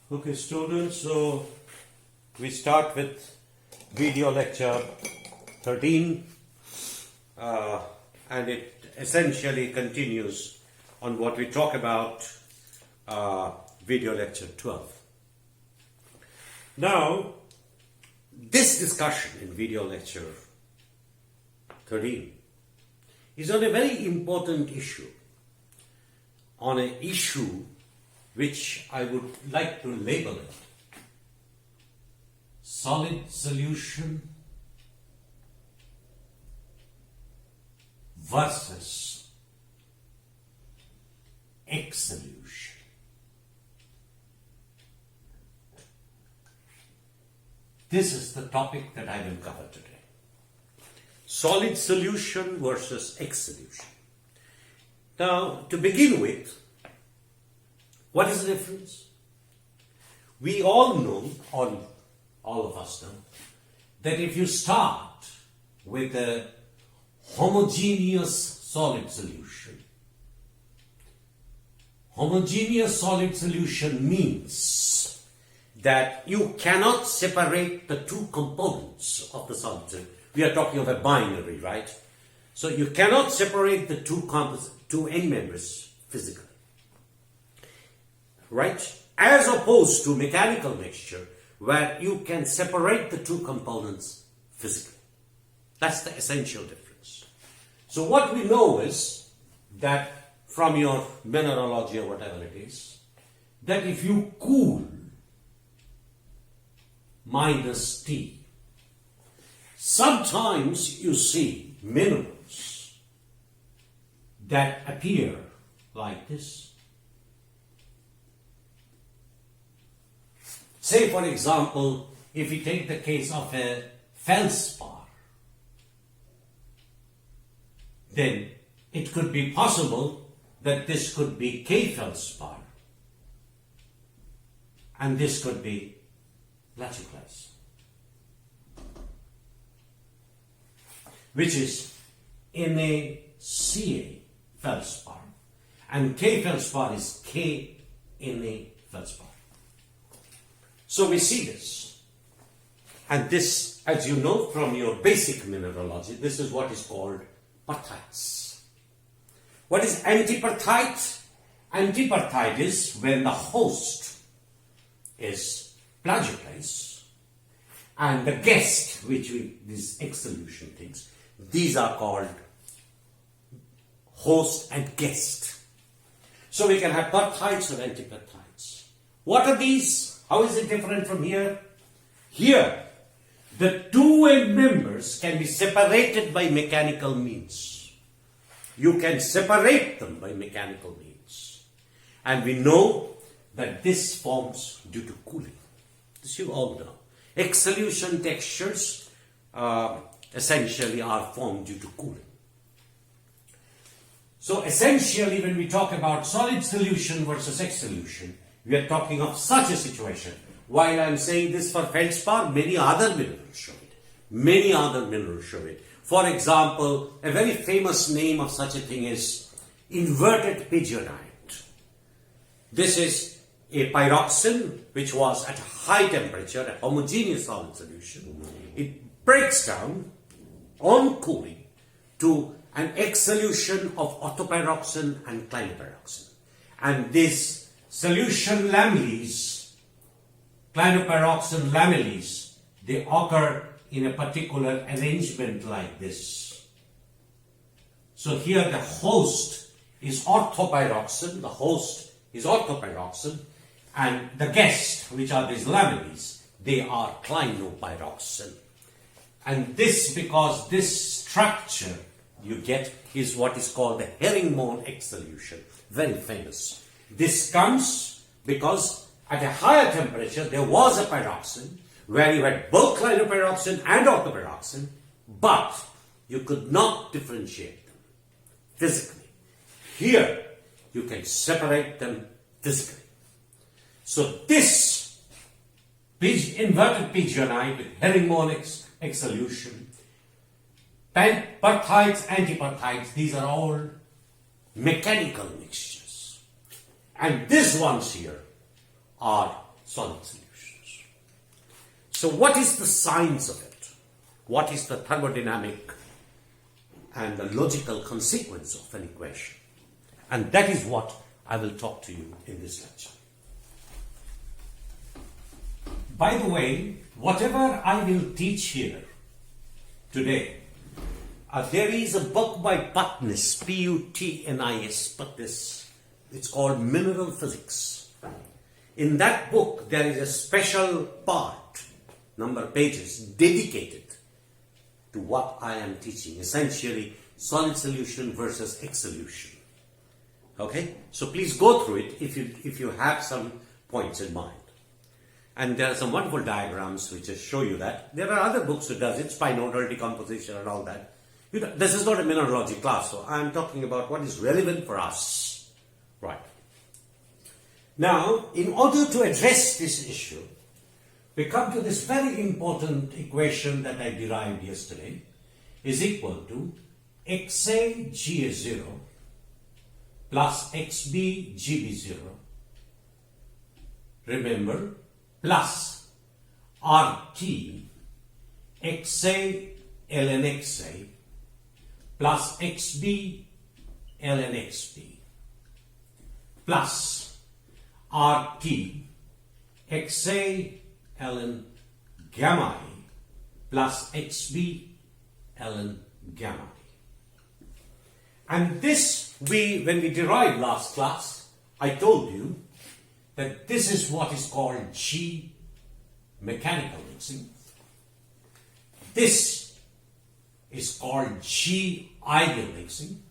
Okay, students, so we start with video lecture 13 and it essentially continues on what we talk about video lecture 12. Now, this discussion in video lecture 13 is on a very important issue, on an issue which I would like to label it solid solution versus X solution. This is the topic that I will cover today. Solid solution versus X solution. Now, to begin with, what is the difference? We all know, all of us know, that if you start with a homogeneous solid solution means that you cannot separate the two components of the solid solution. We are talking of a binary, right? So you cannot separate the two end members physically. Right? As opposed to mechanical mixture, where you can separate the two components physically. That's the essential difference. So what we know is that from your mineralogy or whatever it is, that if you cool minus T, sometimes you see minerals that appear like this. Say, for example, if we take the case of a feldspar, then it could be possible that this could be K feldspar and this could be plagioclase, which is NaCa feldspar, and K feldspar is K Na feldspar. So we see this, and this, as you know from your basic mineralogy, this is what is called perthites. What is antiperthite? Antiperthite is when the host is plagioclase and the guest, these X solution things, these are called host and guest. So we can have perthites or antiperthites. What are these? How is it different from here? Here, the two end members can be separated by mechanical means. You can separate them by mechanical means. And we know that this forms due to cooling. This you all know. X solution textures essentially are formed due to cooling. So essentially when we talk about solid solution versus X solution, we are talking of such a situation. While I am saying this for feldspar, many other minerals show it. Many other minerals show it. For example, a very famous name of such a thing is inverted pigeonite. This is a pyroxene which was at a high temperature, a homogeneous solid solution. It breaks down on cooling to an X solution of orthopyroxene and clinopyroxene. And this solution lamellis, clinopyroxene lamellis, they occur in a particular arrangement like this. So here the host is orthopyroxene, and the guest, which are these lamellis, they are clinopyroxene. And this, because this structure you get is what is called the herringbone X solution, very famous. This comes because at a higher temperature there was a pyroxene where you had both clinopyroxene and orthopyroxene, but you could not differentiate them physically. Here you can separate them physically. So this inverted pigeonite with herringbone X solution, perthites, antiperthites, these are all mechanical mixtures. And these ones here are solid solutions. So what is the science of it? What is the thermodynamic and the logical consequence of an equation? And that is what I will talk to you in this lecture. By the way, whatever I will teach here today, there is a book by Putnis, P-U-T-N-I-S, Putnis. It's called Mineral Physics. In that book, there is a special part, number of pages, dedicated to what I am teaching, essentially solid solution versus X solution. Okay? So please go through it if you have some points in mind. And there are some wonderful diagrams which just show you that. There are other books that does it, spinodal decomposition and all that. This is not a mineralogy class, so I am talking about what is relevant for us. Right. Now, in order to address this issue, we come to this very important equation that I derived yesterday is equal to XA GA0 plus XB GB0. Remember, plus RT XA ln XA plus XB ln XB plus RT XA ln gamma A plus XB ln gamma A. And this when we derived last class, I told you that this is what is called G mechanical mixing. This is called G ideal mixing.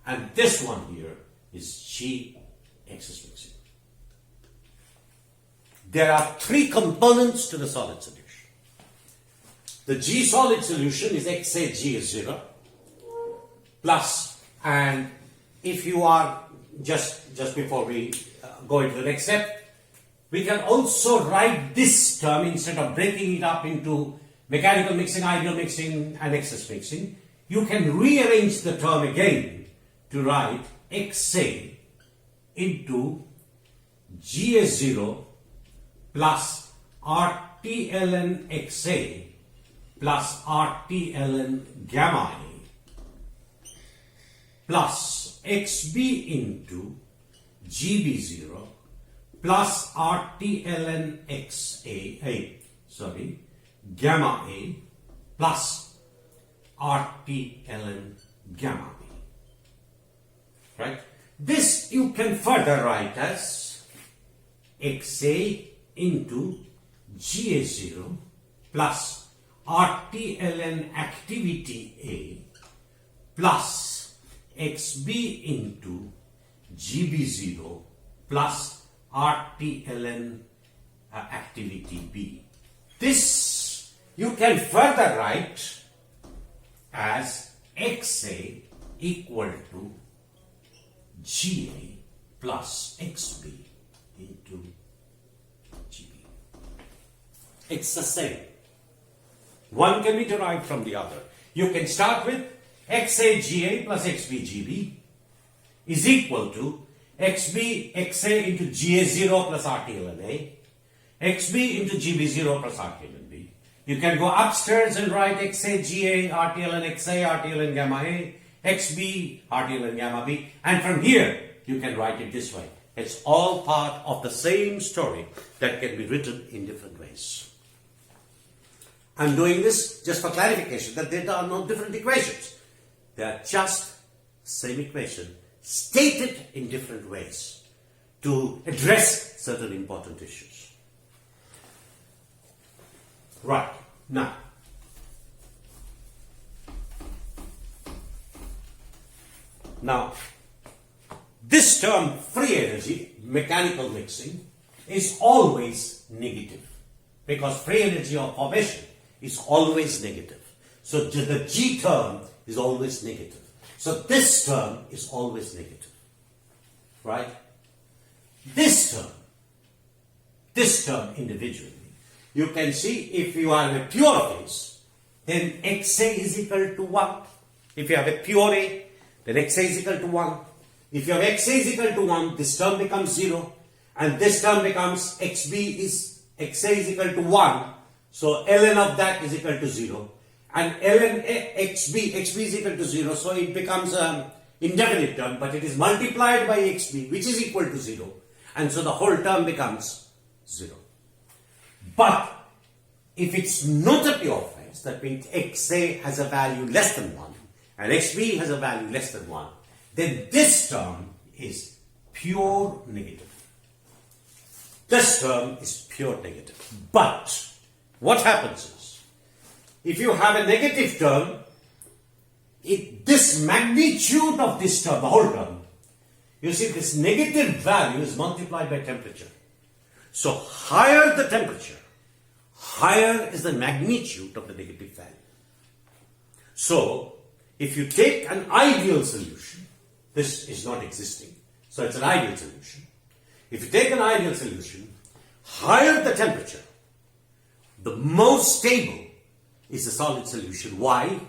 And this one here is G excess mixing. There are three components to the solid solution. The G solid solution is XAG0 plus, and if you are just before we go into the next step, we can also write this term instead of breaking it up into mechanical mixing, ideal mixing and excess mixing. You can rearrange the term again to write XA into GA0 plus RT ln XA plus RT ln gamma A plus XB into GB0 plus RT ln gamma A plus RT ln gamma A. Right? This you can further write as XA into GA0 plus RT ln activity A plus XB into GB0 plus RT ln activity B. This you can further write as XA equal to GA plus XB into GB. It's the same. One can be derived from the other. You can start with XA plus XB is equal to XB XA into GA0 plus RT ln A, XB into GB0 plus RT ln B. You can go upstairs and write XA RT ln XA, RT ln gamma A, XB, RT ln gamma B, and from here you can write it this way. It's all part of the same story that can be written in different ways. I'm doing this just for clarification that there are no different equations. They are just same equation stated in different ways to address certain important issues. Right, now this term free energy, mechanical mixing, is always negative because free energy of formation is always negative. So the G term is always negative. So this term is always negative. Right? This term individually, you can see if you are in a pure phase, then XA is equal to 1. If you have a pure A, then XA is equal to 1. If you have XA is equal to 1, this term becomes 0. and this term becomes XA is equal to 1, so ln of that is equal to 0, and ln XB is equal to 0, so it becomes an indefinite term, but it is multiplied by XB, which is equal to 0, and so the whole term becomes 0. But if it's not a pure phase, that means XA has a value less than 1 and XB has a value less than 1, then this term is pure negative. This term is pure negative. But what happens is, if you have a negative term, this magnitude of this term, the whole term, you see this negative value is multiplied by temperature. So higher the temperature, higher is the magnitude of the negative value. So if you take an ideal solution, this is not existing, so it's an ideal solution. If you take an ideal solution, higher the temperature, the more stable is the solid solution. Why?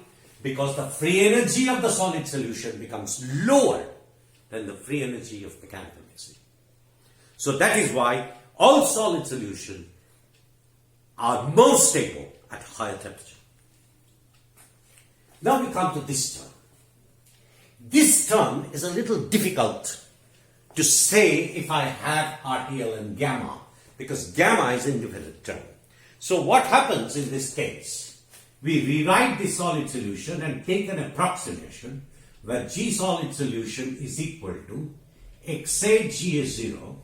Because the free energy of the solid solution becomes lower than the free energy of mechanical mixing. So that is why all solid solutions are more stable at higher temperature. Now we come to this term. This term is a little difficult to say if I have RTL and gamma, because gamma is an indefinite term. So what happens in this case? We rewrite the solid solution and take an approximation where G solid solution is equal to XA GA0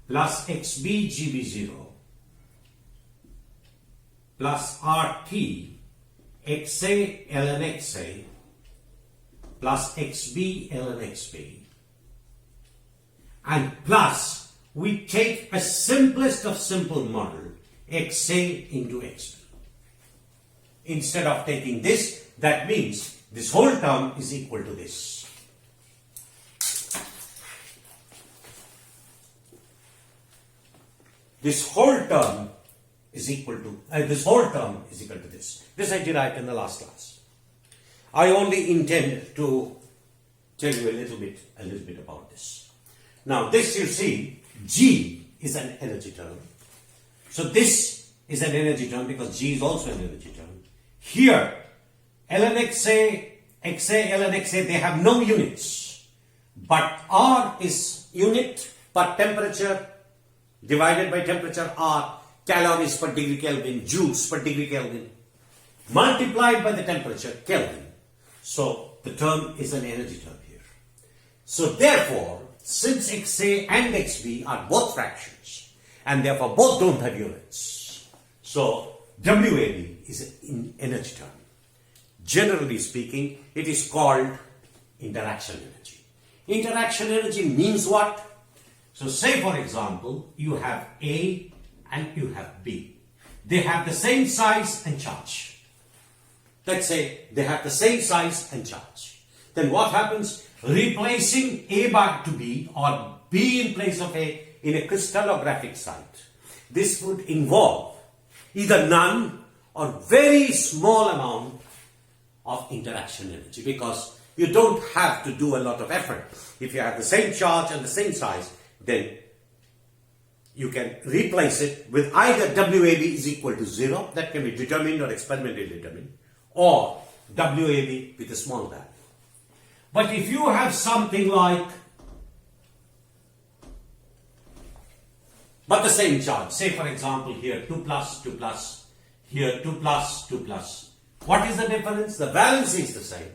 plus XB GB0 plus RT XA ln XA plus XB ln XB, and plus we take a simplest of simple model XA into XB. Instead of taking this, that means this whole term is equal to this. This whole term is equal to this. This I derived in the last class. I only intend to tell you a little bit about this. Now this, you see, G is an energy term. So this is an energy term because G is also an energy term. Here, ln XA, ln XA, they have no units. But R is unit per temperature divided by temperature R, calories per degree Kelvin, joules per degree Kelvin, multiplied by the temperature Kelvin. So the term is an energy term here. So therefore, since XA and XB are both fractions, and therefore both don't have units, so WAB is an energy term. Generally speaking, it is called interaction energy. Interaction energy means what? So say for example, you have A and you have B. They have the same size and charge. Let's say they have the same size and charge. Then what happens? Replacing A back to B or B in place of A in a crystallographic site. This would involve either none or very small amount of interaction energy, because you don't have to do a lot of effort. If you have the same charge and the same size, then you can replace it with either WAB is equal to 0, that can be determined or experimentally determined, or WAB with a small value. But if you have something like, but the same charge, say for example here 2 plus, 2 plus, here 2 plus, 2 plus. What is the difference? The valency is the same,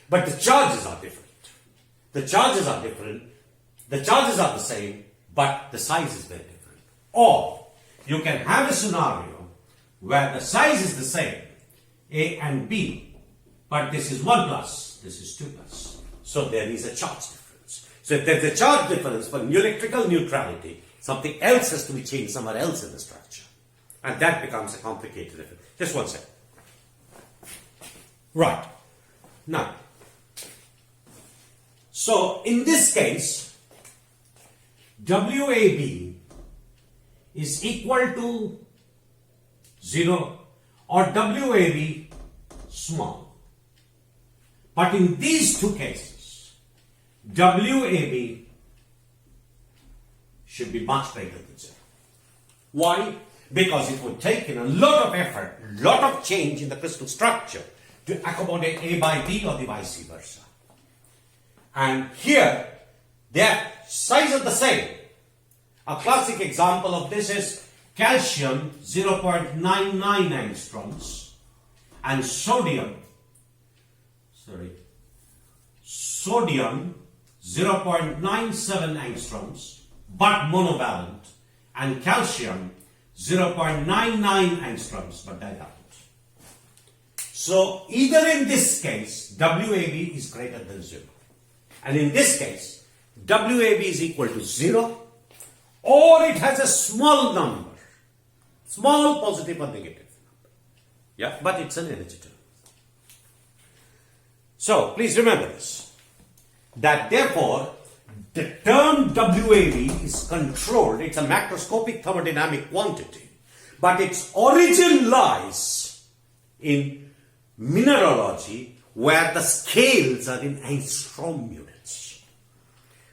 but the charges are different. The charges are different, the charges are the same, but the size is very different. Or you can have a scenario where the size is the same, A and B, but this is 1 plus, this is 2 plus. So there is a charge difference. So if there's a charge difference for electrical neutrality, something else has to be changed somewhere else in the structure. And that becomes a complicated effect. Just one second. Right. Now, so in this case, WAB is equal to 0 or WAB small. But in these two cases, WAB should be much greater than 0. Why? Because it would take in a lot of effort, lot of change in the crystal structure to accommodate A by B or the vice versa. And here, their size are the same. A classic example of this is calcium 0.99 angstroms and sodium 0.97 angstroms but monovalent, and calcium 0.99 angstroms but divalent. So either in this case WAB is greater than 0, and in this case WAB is equal to 0, or it has a small number, small positive or negative number. Yeah, but it's an energy term. So please remember this, that therefore the term WAB is controlled. It's a macroscopic thermodynamic quantity, but its origin lies in mineralogy, where the scales are in angstrom units.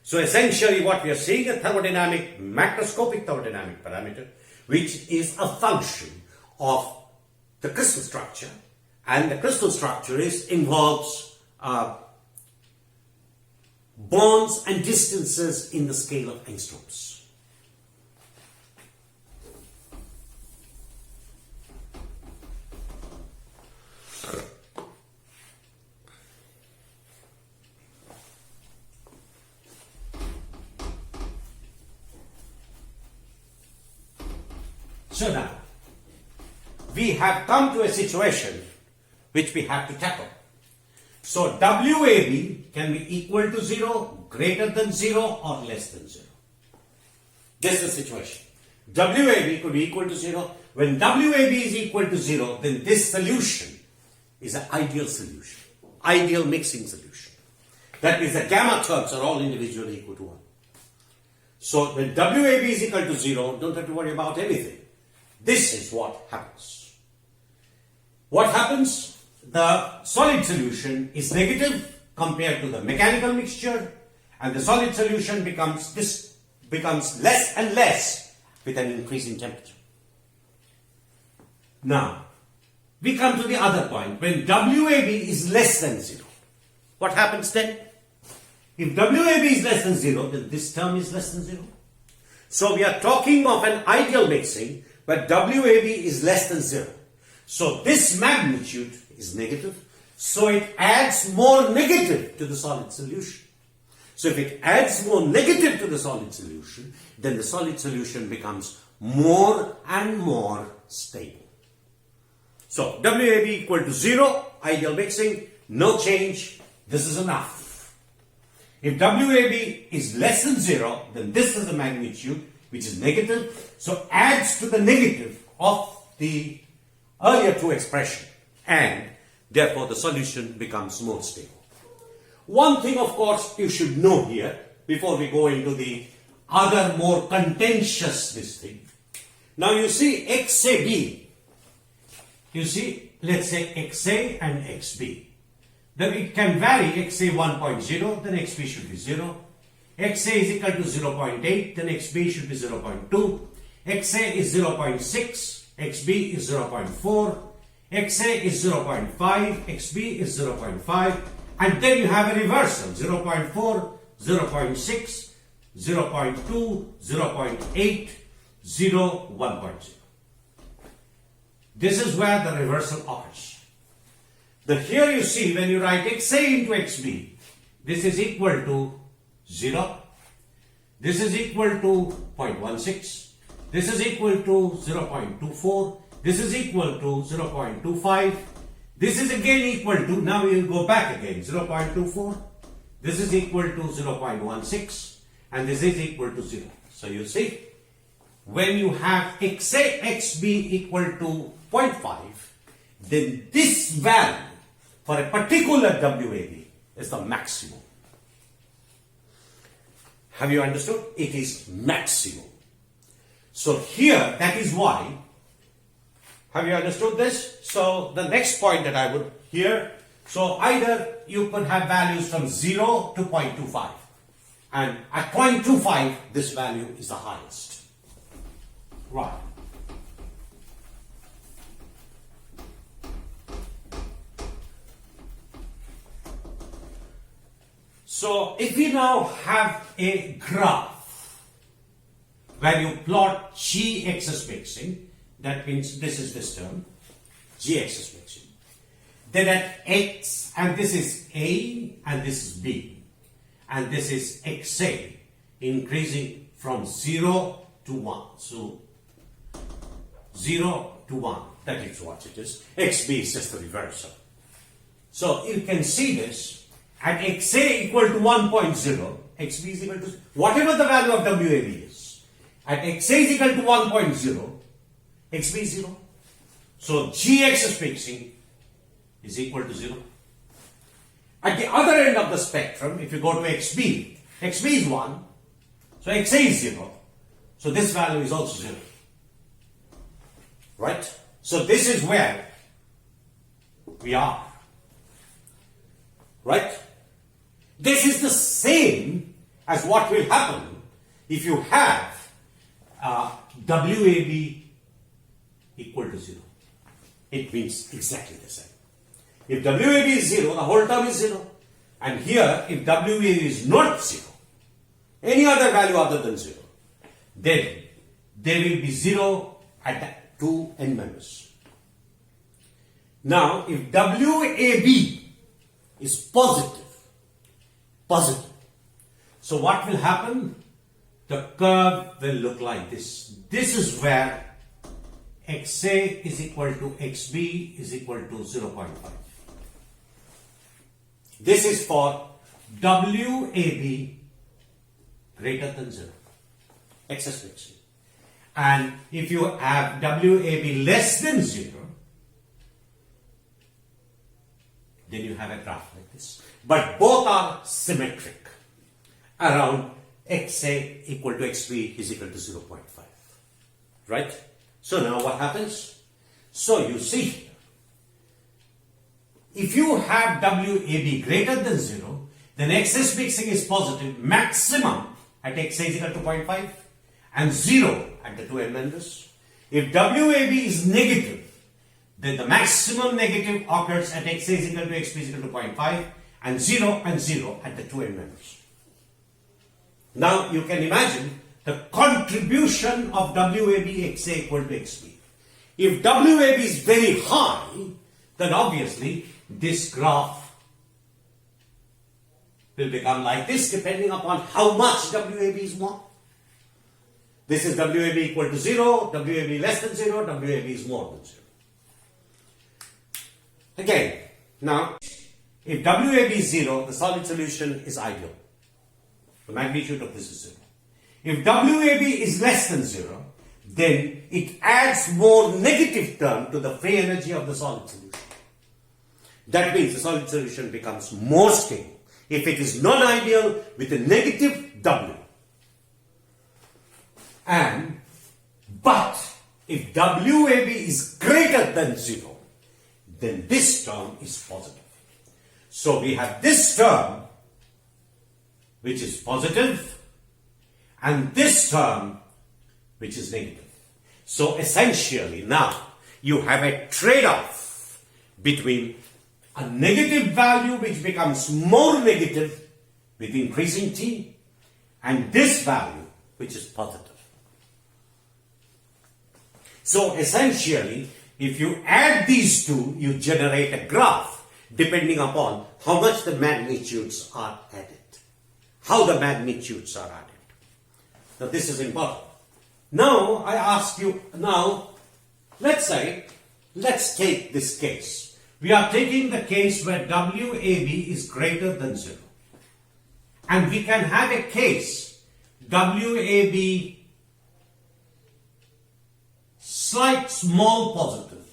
So essentially what we are seeing is a thermodynamic, macroscopic thermodynamic parameter, which is a function of the crystal structure, and the crystal structure involves bonds and distances in the scale of angstroms. So now, we have come to a situation which we have to tackle. So WAB can be equal to 0, greater than 0, or less than 0. This is the situation. WAB could be equal to 0. When WAB is equal to 0, then this solution is an ideal solution, ideal mixing solution. That means the gamma terms are all individually equal to 1. So when WAB is equal to 0, don't have to worry about anything. This is what happens. What happens? The solid solution is negative compared to the mechanical mixture, and the solid solution becomes less and less with an increase in temperature. Now, we come to the other point. When WAB is less than 0, what happens then? If WAB is less than 0, then this term is less than 0. So we are talking of an ideal mixing where WAB is less than 0. So this magnitude is negative, so it adds more negative to the solid solution. So if it adds more negative to the solid solution, then the solid solution becomes more and more stable. So WAB equal to 0, ideal mixing, no change, this is enough. If WAB is less than 0, then this is the magnitude which is negative, so adds to the negative of the earlier two expression, and therefore the solution becomes more stable. One thing, of course, you should know here before we go into the other more contentious this thing. Now you see XAB, you see, let's say XA and XB. Then it can vary. XA 1.0, then XB should be 0. XA is equal to 0.8, then XB should be 0.2. XA is 0.6, XB is 0.4. XA is 0.5, XB is 0.5, and then you have a reversal, 0.4, 0.6, 0.2, 0.8, 0, 1.0. This is where the reversal occurs. Here you see, when you write XA into XB, this is equal to 0, this is equal to 0.16, this is equal to 0.24, this is equal to 0.25, this is again equal to, now we will go back again, 0.24, this is equal to 0.16, and this is equal to 0. So you see, when you have XA, XB equal to 0.5, then this value for a particular WAB is the maximum. Have you understood? It is maximum. So here, that is why, have you understood this? So the next point that I would here, so either you could have values from 0 to 0.25. And at 0.25, this value is the highest. Right. So if we now have a graph where you plot G axis fixing, that means this is this term, G axis fixing. Then at X, and this is A and this is B, and this is XA, increasing from 0 to 1. So 0 to 1, that is what it is. XB is just the reversal. So you can see this. At XA equal to 1.0, XB is equal to whatever the value of WAB is. At XA is equal to 1.0, XB is 0. So G axis fixing is equal to 0. At the other end of the spectrum, if you go to XB, XB is 1, so XA is 0. So this value is also 0. Right? So this is where we are. Right? This is the same as what will happen if you have WAB equal to 0. It means exactly the same. If WAB is 0, the whole term is 0. And here, if WAB is not 0, any other value other than 0, then there will be 0 at the 2 n members. Now, if WAB is positive, so what will happen? The curve will look like this. This is where XA is equal to XB is equal to 0.5. This is for WAB greater than 0. Excess fixing. And if you have WAB less than 0, then you have a graph like this. But both are symmetric around XA equal to XB is equal to 0.5. Right? So now what happens? So you see here, if you have WAB greater than 0, then excess fixing is positive maximum at XA is equal to 0.5 and 0 at the 2 n members. If WAB is negative, then the maximum negative occurs at XA is equal to XB is equal to 0.5 and 0 at the 2 n members. Now you can imagine the contribution of WAB XA equal to XB. If WAB is very high, then obviously this graph will become like this depending upon how much WAB is more. This is WAB equal to 0, WAB less than 0, WAB is more than 0. Again, now, if WAB is 0, the solid solution is ideal. The magnitude of this is 0. If WAB is less than 0, then it adds more negative term to the free energy of the solid solution. That means the solid solution becomes more stable if it is non-ideal with a negative W. But if WAB is greater than 0, then this term is positive. So we have this term which is positive and this term which is negative. So essentially now you have a trade-off between a negative value which becomes more negative with increasing t and this value which is positive. So essentially, if you add these two, you generate a graph depending upon how much the magnitudes are added. How the magnitudes are added. Now this is important. Now I ask you, let's take this case. We are taking the case where WAB is greater than 0. And we can have a case WAB slight small positive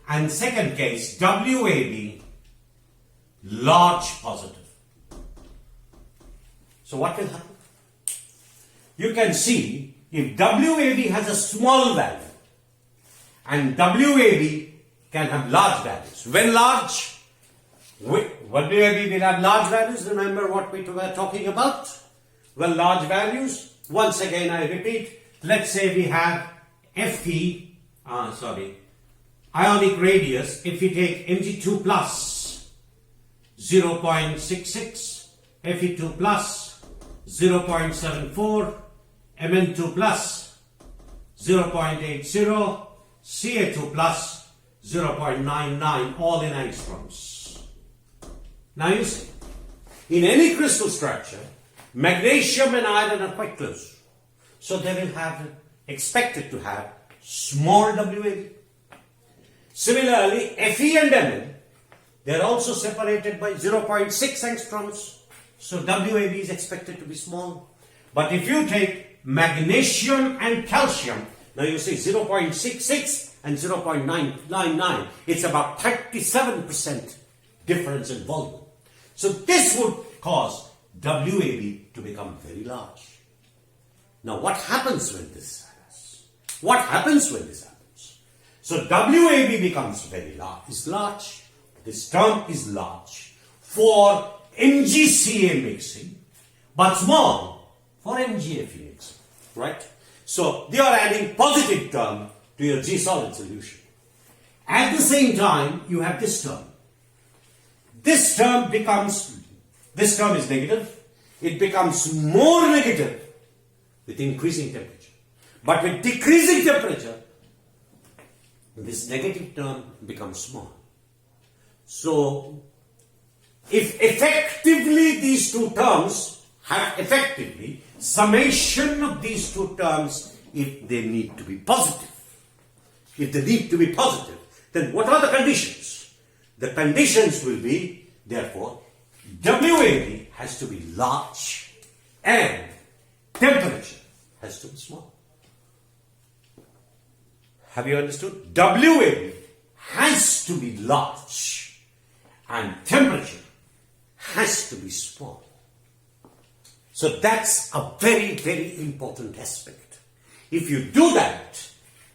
and second case WAB large positive. So what will happen? You can see if WAB has a small value and WAB can have large values. When large, WAB will have large values. Remember what we were talking about? Well, large values. Once again, I repeat. Let's say we have ionic radius. If we take Mg2 plus 0.66, Fe2 plus 0.74, Mn2 plus 0.80, Ca2 plus 0.99, all in angstroms. Now you see, in any crystal structure, magnesium and iron are quite close. So they will have, expected to have, small WAB. Similarly, Fe and Mn, they are also separated by 0.6 angstroms. So WAB is expected to be small. But if you take magnesium and calcium, now you see 0.66 and 0.999, it's about 37% difference in volume. So this would cause WAB to become very large. Now what happens when this happens? What happens when this happens? So WAB becomes very large, is large. This term is large for MgCa mixing, but small for MgFe mixing, right? So they are adding positive term to your G solid solution. At the same time, you have this term. This term is negative. It becomes more negative with increasing temperature. But with decreasing temperature, this negative term becomes small. So, if effectively these two terms have effectively summation of these two terms, if they need to be positive, then what are the conditions? The conditions will be, therefore, WAB has to be large and temperature has to be small. Have you understood? WAB has to be large and temperature has to be small. So that's a very, very important aspect. If you do that,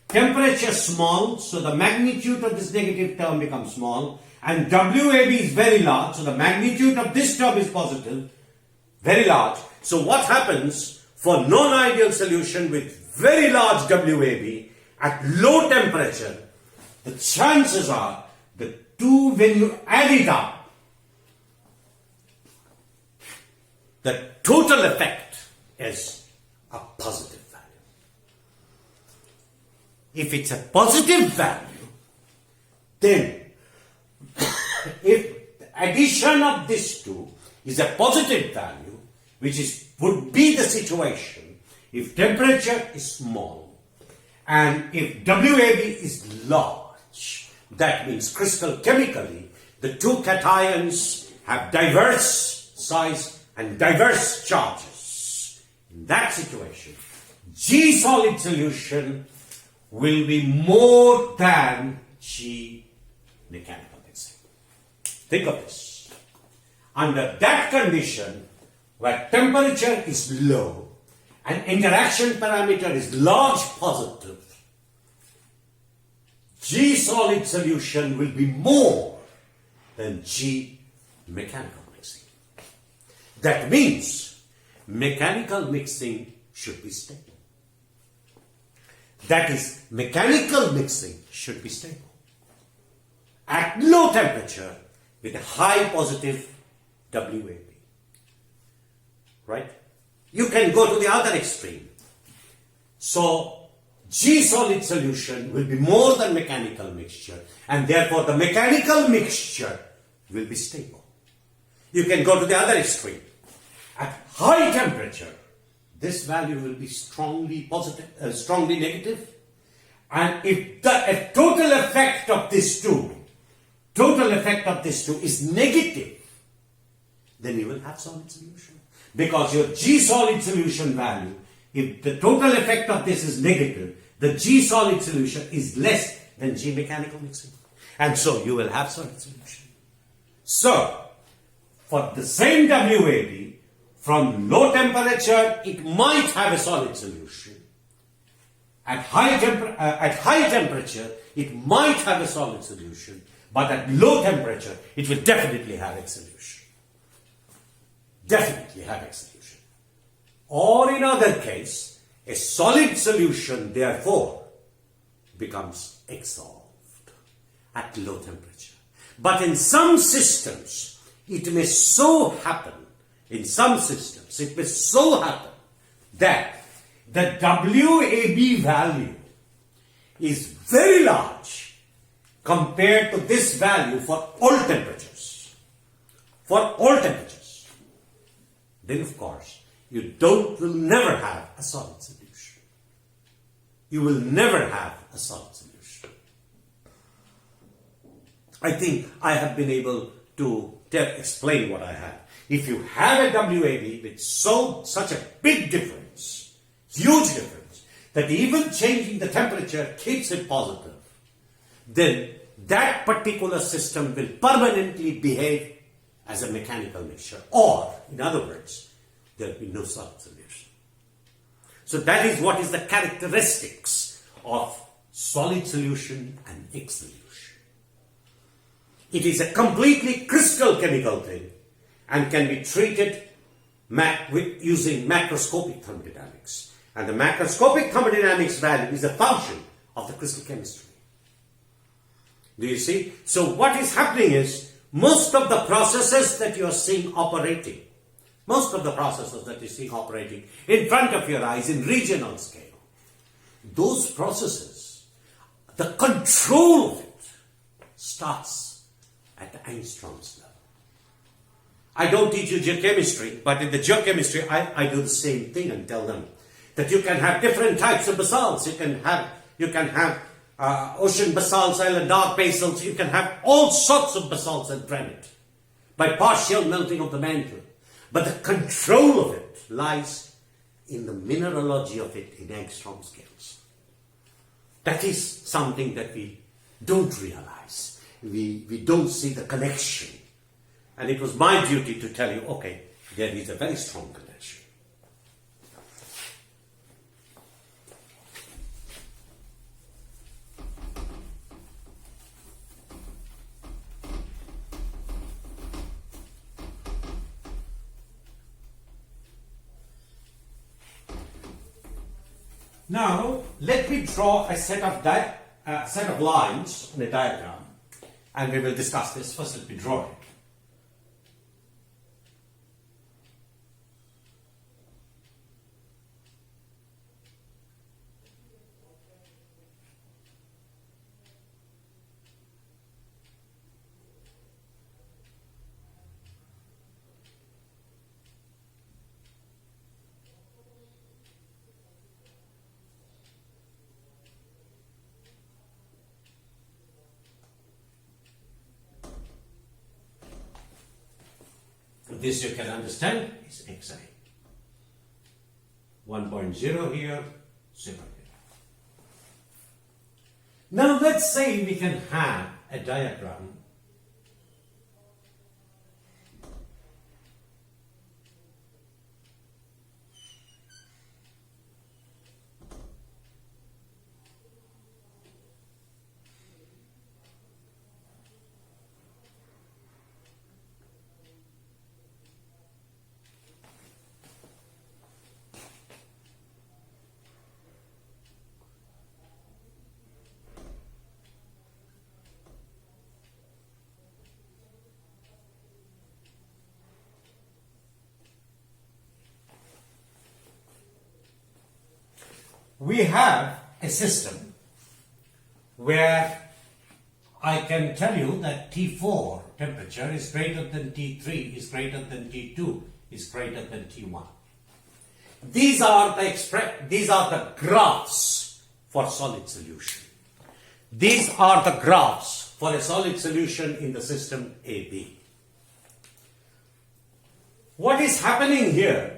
temperature small, so the magnitude of this negative term becomes small, and WAB is very large, so the magnitude of this term is positive, very large. So what happens for non-ideal solution with very large WAB at low temperature, the chances are the two, when you add it up, the total effect is a positive value. If it's a positive value, then if the addition of these two is a positive value, which would be the situation if temperature is small and if WAB is large, that means crystal chemically the two cations have diverse size and diverse charges. In that situation, G solid solution will be more than G mechanical mixing. Think of this. Under that condition, where temperature is low and interaction parameter is large positive, G solid solution will be more than G mechanical mixing. That means mechanical mixing should be stable. That is, mechanical mixing should be stable at low temperature with a high positive WAB. Right? You can go to the other extreme. So, G solid solution will be more than mechanical mixture, and therefore the mechanical mixture will be stable. You can go to the other extreme. At high temperature, this value will be strongly positive, strongly negative. And if the total effect of this two is negative, then you will have solid solution. Because your G solid solution value, if the total effect of this is negative, the G solid solution is less than G mechanical mixing. And so you will have solid solution. So, for the same WAB, from low temperature, it might have a solid solution. At high temperature, it might have a solid solution. But at low temperature, it will definitely have exsolution. Definitely have exsolution. Or in other case, a solid solution, therefore, becomes exsolved at low temperature. But in some systems, it may so happen, that the WAB value is very large compared to this value for all temperatures. For all temperatures. Then of course, you will never have a solid solution. You will never have a solid solution. I think I have been able to explain what I have. If you have a WAB with such a big difference, huge difference, that even changing the temperature keeps it positive, then that particular system will permanently behave as a mechanical mixture. Or, in other words, there will be no solid solution. So that is what is the characteristics of solid solution and exsolution. It is a completely crystal chemical thing and can be treated using macroscopic thermodynamics. And the macroscopic thermodynamics value is a function of the crystal chemistry. Do you see? So what is happening is, most of the processes that you are seeing operating in front of your eyes in regional scale, those processes, the control of it starts at the Angstrom's level. I don't teach you geochemistry, but in the geochemistry, I do the same thing and tell them that you can have different types of basalts. You can have ocean basalts and dark basals. You can have all sorts of basalts and granite by partial melting of the mantle. But the control of it lies in the mineralogy of it in Angstrom scales. That is something that we don't realize. We don't see the connection. And it was my duty to tell you, okay, there is a very strong connection. Now, let me draw a set of lines in a diagram, and we will discuss this. First, let me draw it. This you can understand is Xi. 1.0 here, 0 here. Now let's say we can have a diagram we have a system where I can tell you that T4 temperature is greater than T3, is greater than T2, is greater than T1. These are the graphs for solid solution. These are the graphs for a solid solution in the system AB. What is happening here?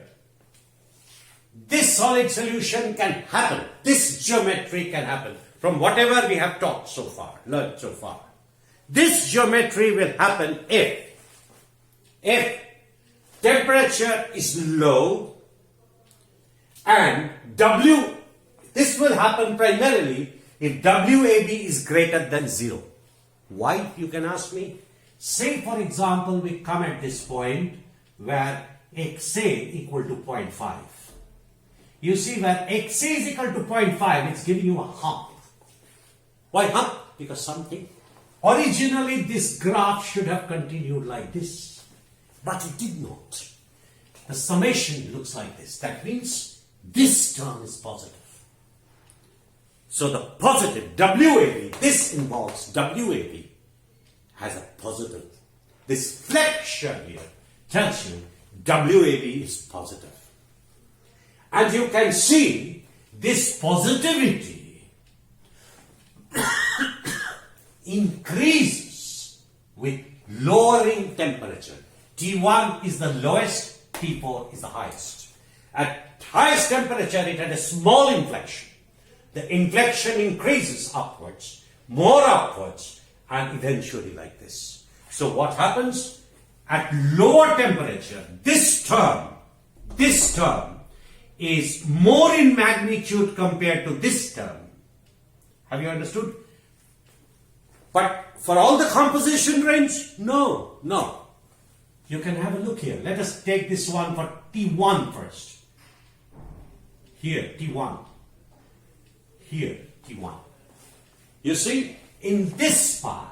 This solid solution can happen. This geometry can happen from whatever we have taught so far, learned so far. This geometry will happen if temperature is low and this will happen primarily if WAB is greater than 0. Why, you can ask me? Say, for example, we come at this point where xa equal to 0.5. You see, where xa is equal to 0.5, it's giving you a hump. Why hump? Because something. Originally, this graph should have continued like this, but it did not. The summation looks like this. That means this term is positive. So the positive, WAV, this involves WAV, has a positive. This flexure here tells you WAV is positive. And you can see this positivity increases with lowering temperature. T1 is the lowest, T4 is the highest. At highest temperature, it had a small inflection. The inflection increases upwards, more upwards, and eventually like this. So what happens? At lower temperature, this term is more in magnitude compared to this term. Have you understood? But for all the composition range, no. You can have a look here. Let us take this one for T1 first. Here, T1. Here, T1. You see, in this part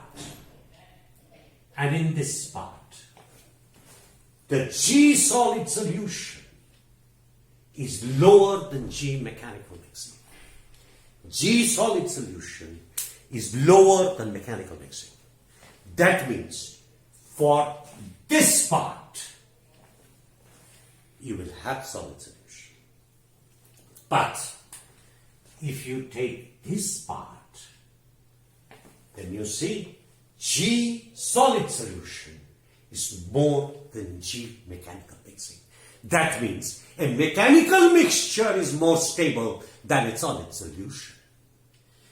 and in this part, the G solid solution is lower than G mechanical mixing. G solid solution is lower than mechanical mixing. That means for this part, you will have solid solution. But if you take this part, then you see G solid solution is more than G mechanical mixing. That means a mechanical mixture is more stable than a solid solution.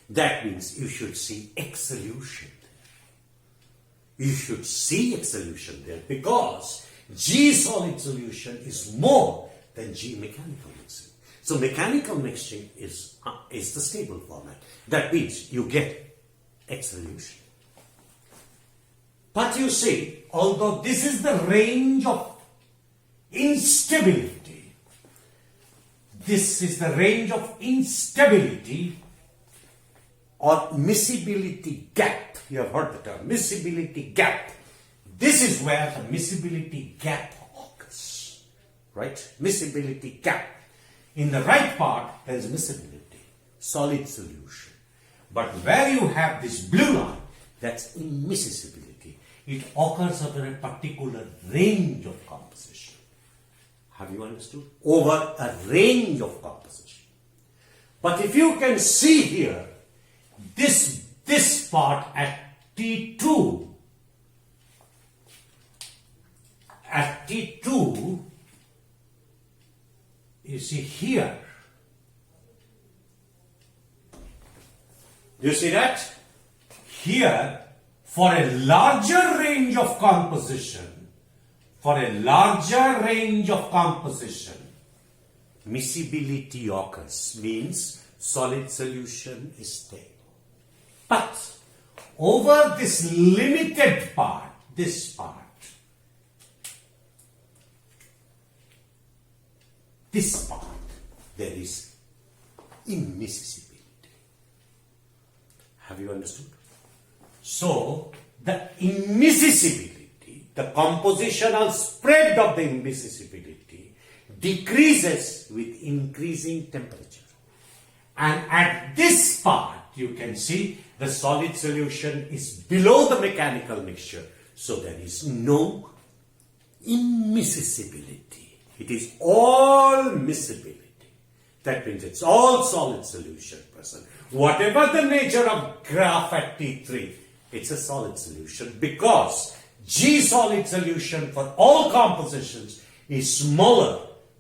That means you should see X solution there. You should see X solution there because G solid solution is more than G mechanical mixing. So mechanical mixing is the stable format. That means you get X solution. But you see, although this is the range of instability, this is the range of instability or miscibility gap. You have heard the term, miscibility gap. This is where the miscibility gap occurs, right? Miscibility gap. In the right part, there is miscibility, solid solution. But where you have this blue line, that's immiscibility. It occurs over a particular range of composition. Have you understood? Over a range of composition. But if you can see here, this part at T2, you see here, you see that? Here, for a larger range of composition, miscibility occurs, means solid solution is stable. But over this limited part, this part, there is immiscibility. Have you understood? So, the immiscibility, the compositional spread of the immiscibility decreases with increasing temperature. And at this part, you can see the solid solution is below the mechanical mixture. So, there is no immiscibility. It is all miscibility. That means it's all solid solution present. Whatever the nature of graph at T3, it's a solid solution because G solid solution for all compositions is smaller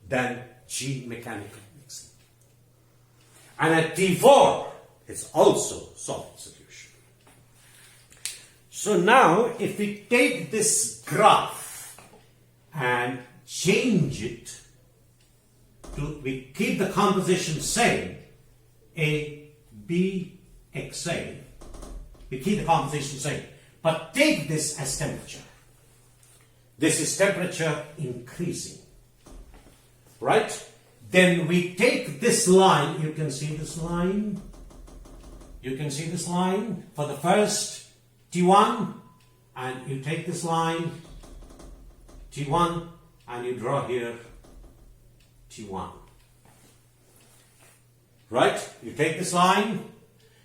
than G mechanical mixing. And at T4, it's also solid solution. So now, if we take this graph and change it to, we keep the composition same, A, B, X, A, we keep the composition same. But take this as temperature. This is temperature increasing. Right? Then we take this line. You can see this line. You can see this line for the first T1. And you take this line, T1, and you draw here T1. Right? You take this line,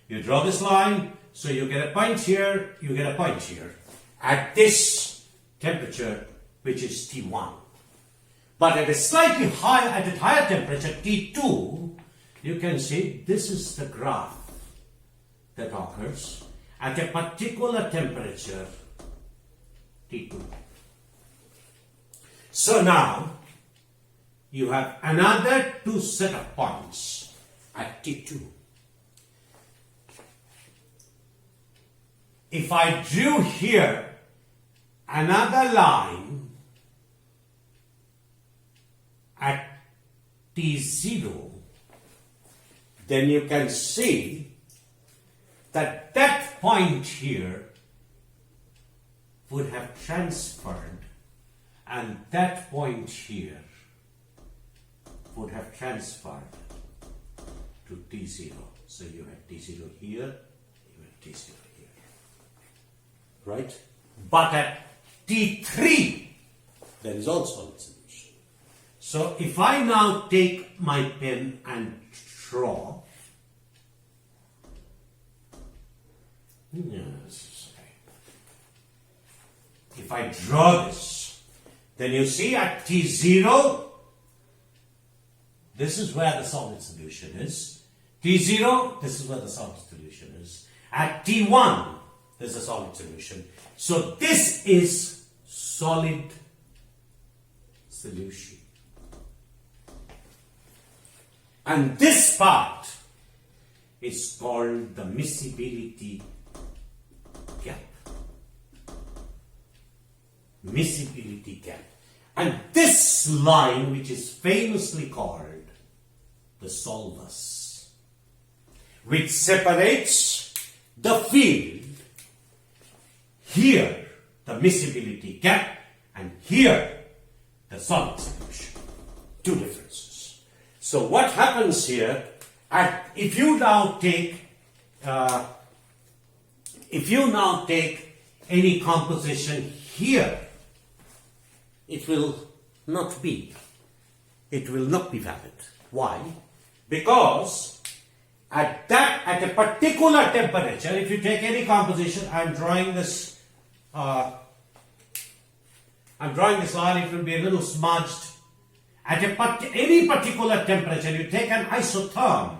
you draw this line, so you get a point here, you get a point here at this temperature, which is T1. But at a slightly higher, at a higher temperature, T2, you can see this is the graph that occurs at a particular temperature, T2. So now, you have another two set of points at T2. If I drew here another line at T0, then you can see that that point here would have transferred, and that point here would have transferred to T0. So you had T0 here, you had T0 here. Right? But at T3, there is also a solution. So if I now take my pen and draw, if I draw this, then you see at T0, this is where the solid solution is. T0, this is where the solid solution is. At T1, there's a solid solution. So this is solid solution. And this part is called the miscibility gap. Miscibility gap. And this line, which is famously called the solvus, which separates the field, here the miscibility gap, and here the solid solution. Two differences. So what happens here, if you now take any composition here, it will not be valid. Why? Because at a particular temperature, if you take any composition, I'm drawing this line, it will be a little smudged. At any particular temperature, you take an isotherm.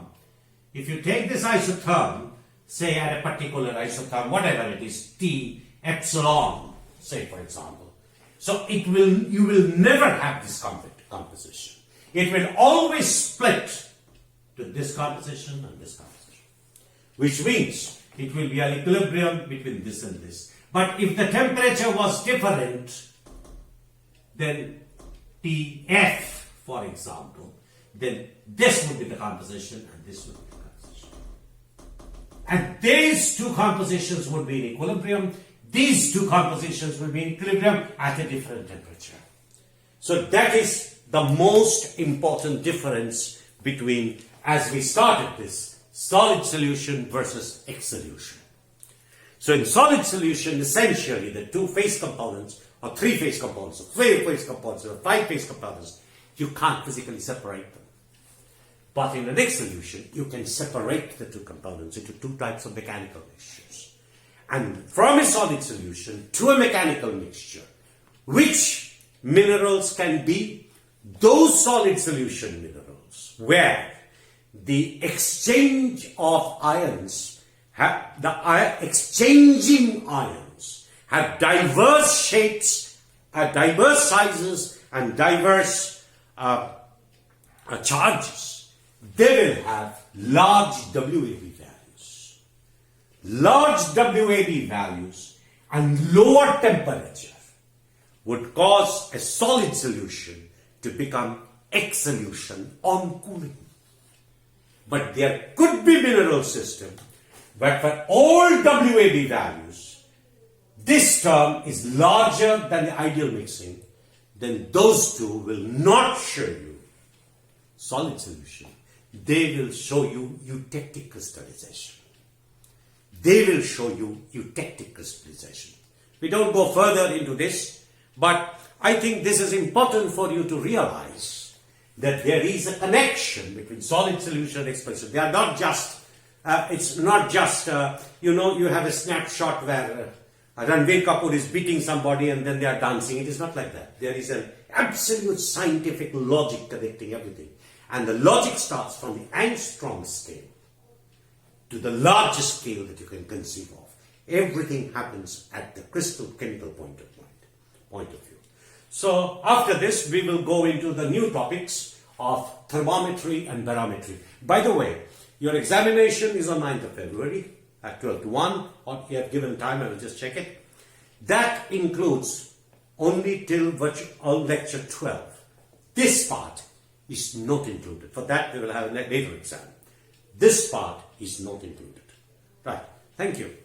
If you take this isotherm, say at a particular isotherm, whatever it is, T epsilon, say for example. So you will never have this composition. It will always split to this composition and this composition, which means it will be an equilibrium between this and this. But if the temperature was different, then TF, for example, then this would be the composition and this would be the composition. And these two compositions would be in equilibrium. These two compositions will be in equilibrium at a different temperature. So that is the most important difference between, as we started this, solid solution versus X solution. So in solid solution, essentially the two phase components, or three phase components, or four phase components, or five phase components, you can't physically separate them. But in an X solution, you can separate the two components into two types of mechanical mixtures. And from a solid solution to a mechanical mixture, which minerals can be? Those solid solution minerals where the exchange of ions, exchanging ions have diverse shapes, diverse sizes, and diverse charges. They will have large WAB values. Large WAB values and lower temperature would cause a solid solution to become X solution on cooling. But there could be mineral system, but for all WAB values, this term is larger than the ideal mixing, then those two will not show you solid solution. They will show you eutectic crystallization. They will show you eutectic crystallization. We don't go further into this, but I think this is important for you to realize that there is a connection between solid solution and expansion. They are not just, it's not just, you have a snapshot where Ranveer Kapoor is beating somebody and then they are dancing. It is not like that. There is an absolute scientific logic connecting everything. And the logic starts from the angstrom scale to the largest scale that you can conceive of. Everything happens at the crystal chemical point of view. So after this, we will go into the new topics of thermometry and barometry. By the way, your examination is on 9th of February at 12 to 1, or you have given time, I will just check it. That includes only till virtual lecture 12. This part is not included. For that, we will have a later exam. This part is not included. Right. Thank you.